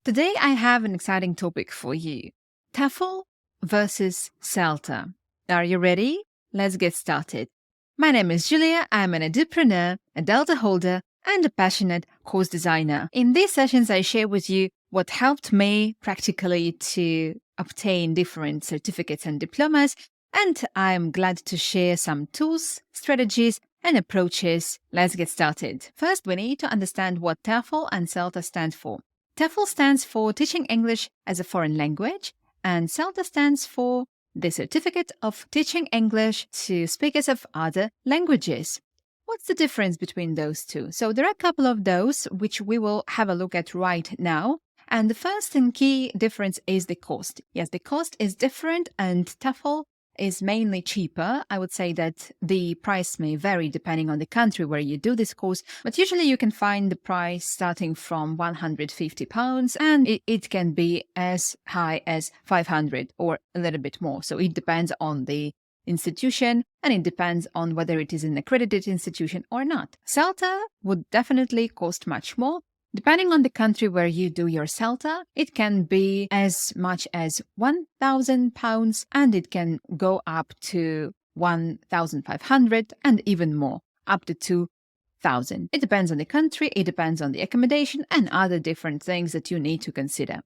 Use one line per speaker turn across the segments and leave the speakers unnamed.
Today I have an exciting topic for you. TEFL versus CELTA. Are you ready? Let's get started. My name is Julia. I'm an edupreneur, a Delta holder, and a passionate course designer. In these sessions, I share with you what helped me practically to obtain different certificates and diplomas, and I'm glad to share some tools, strategies, and approaches. Let's get started. First, we need to understand what TEFL and CELTA stand for. TEFL stands for Teaching English as a Foreign Language, and CELTA stands for the Certificate of Teaching English to Speakers of Other Languages. What's the difference between those two? So there are a couple of those which we will have a look at right now. And the first and key difference is the cost. Yes, the cost is different, and TEFL is mainly cheaper. I would say that the price may vary depending on the country where you do this course, but usually you can find the price starting from £150 and it can be as high as 500 or a little bit more. So it depends on the institution and it depends on whether it is an accredited institution or not. CELTA would definitely cost much more. Depending on the country where you do your CELTA, it can be as much as £1,000 and it can go up to 1,500 and even more, up to 2,000. It depends on the country, it depends on the accommodation and other different things that you need to consider.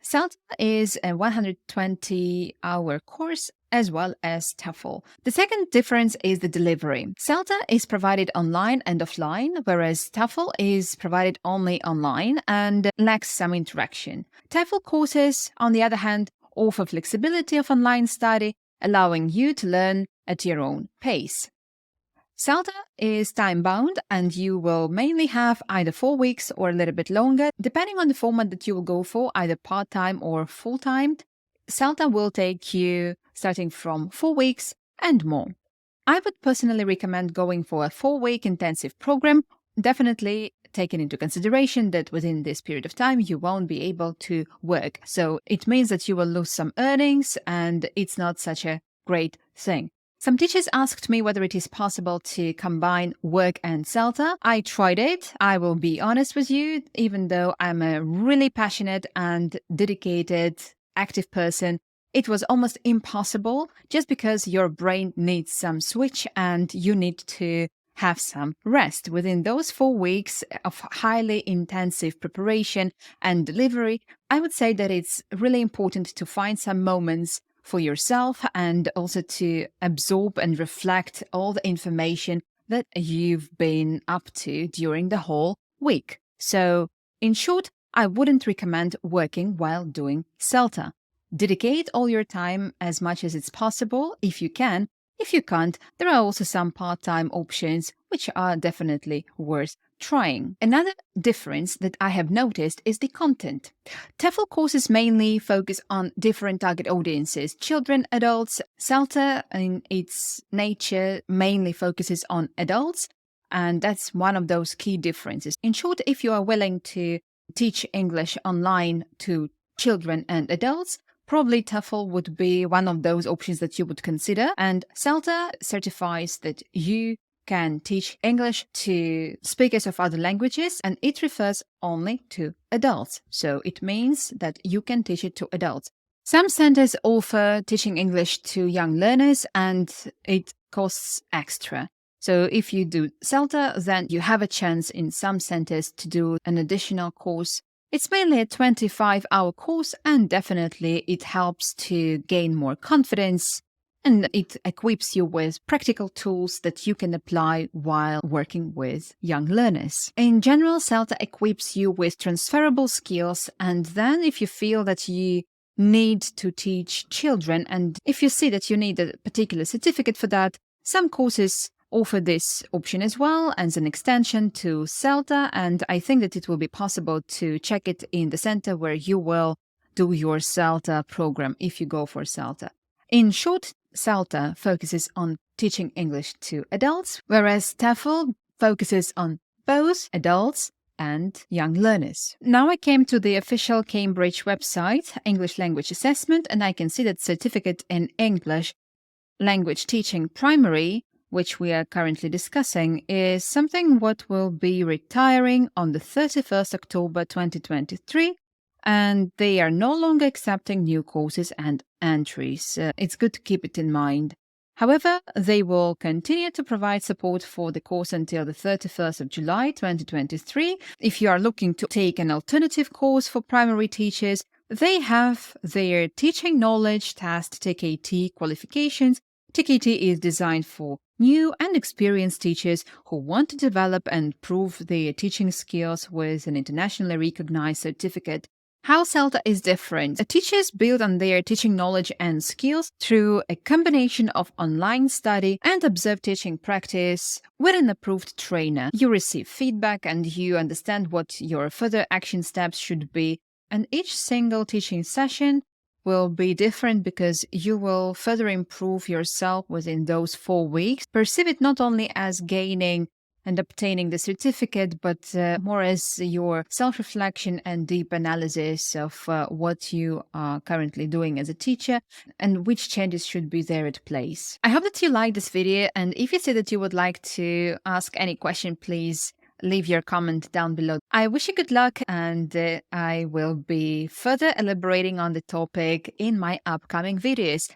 CELTA is a 120-hour course as well as TEFL. The second difference is the delivery. CELTA is provided online and offline, whereas TEFL is provided only online and lacks some interaction. TEFL courses, on the other hand, offer flexibility of online study, allowing you to learn at your own pace. CELTA is time-bound and you will mainly have either 4 weeks or a little bit longer, depending on the format that you will go for, either part-time or full-time. CELTA will take you starting from 4 weeks and more. I would personally recommend going for a 4-week intensive program, definitely taking into consideration that within this period of time you won't be able to work. So it means that you will lose some earnings and it's not such a great thing. Some teachers asked me whether it is possible to combine work and CELTA. I tried it. I will be honest with you, even though I'm a really passionate and dedicated, active person, it was almost impossible just because your brain needs some switch and you need to have some rest. Within those 4 weeks of highly intensive preparation and delivery, I would say that it's really important to find some moments for yourself and also to absorb and reflect all the information that you've been up to during the whole week. So, in short, I wouldn't recommend working while doing CELTA. Dedicate all your time as much as it's possible if you can. If you can't, there are also some part-time options which are definitely worth trying. Another difference that I have noticed is the content. TEFL courses mainly focus on different target audiences, children, adults. CELTA in its nature mainly focuses on adults, and that's one of those key differences. In short, if you are willing to teach English online to children and adults, probably TEFL would be one of those options that you would consider, and CELTA certifies that you can teach English to speakers of other languages, and it refers only to adults. So it means that you can teach it to adults. Some centers offer teaching English to young learners, and it costs extra. So if you do CELTA, then you have a chance in some centers to do an additional course. It's mainly a 25-hour course, and definitely it helps to gain more confidence, and it equips you with practical tools that you can apply while working with young learners. In general, CELTA equips you with transferable skills, and then if you feel that you need to teach children, and if you see that you need a particular certificate for that, some courses offer this option as well as an extension to CELTA, and I think that it will be possible to check it in the center where you will do your CELTA program if you go for CELTA. In short, CELTA focuses on teaching English to adults, whereas TEFL focuses on both adults and young learners. Now I came to the official Cambridge website, English Language Assessment, and I can see that Certificate in English Language Teaching Primary, which we are currently discussing, is something what will be retiring on the 31st October 2023, and they are no longer accepting new courses and entries. It's good to keep it in mind. However, they will continue to provide support for the course until the 31st of July 2023. If you are looking to take an alternative course for primary teachers, they have their teaching knowledge test TKT qualifications. TKT is designed for new and experienced teachers who want to develop and prove their teaching skills with an internationally recognized certificate. How CELTA is different. The teachers build on their teaching knowledge and skills through a combination of online study and observed teaching practice with an approved trainer. You receive feedback and you understand what your further action steps should be, and each single teaching session will be different because you will further improve yourself within those 4 weeks. Perceive it not only as gaining and obtaining the certificate, but more as your self-reflection and deep analysis of what you are currently doing as a teacher and which changes should be there at place. I hope that you liked this video, and if you say that you would like to ask any question, please leave your comment down below. I wish you good luck, and I will be further elaborating on the topic in my upcoming videos.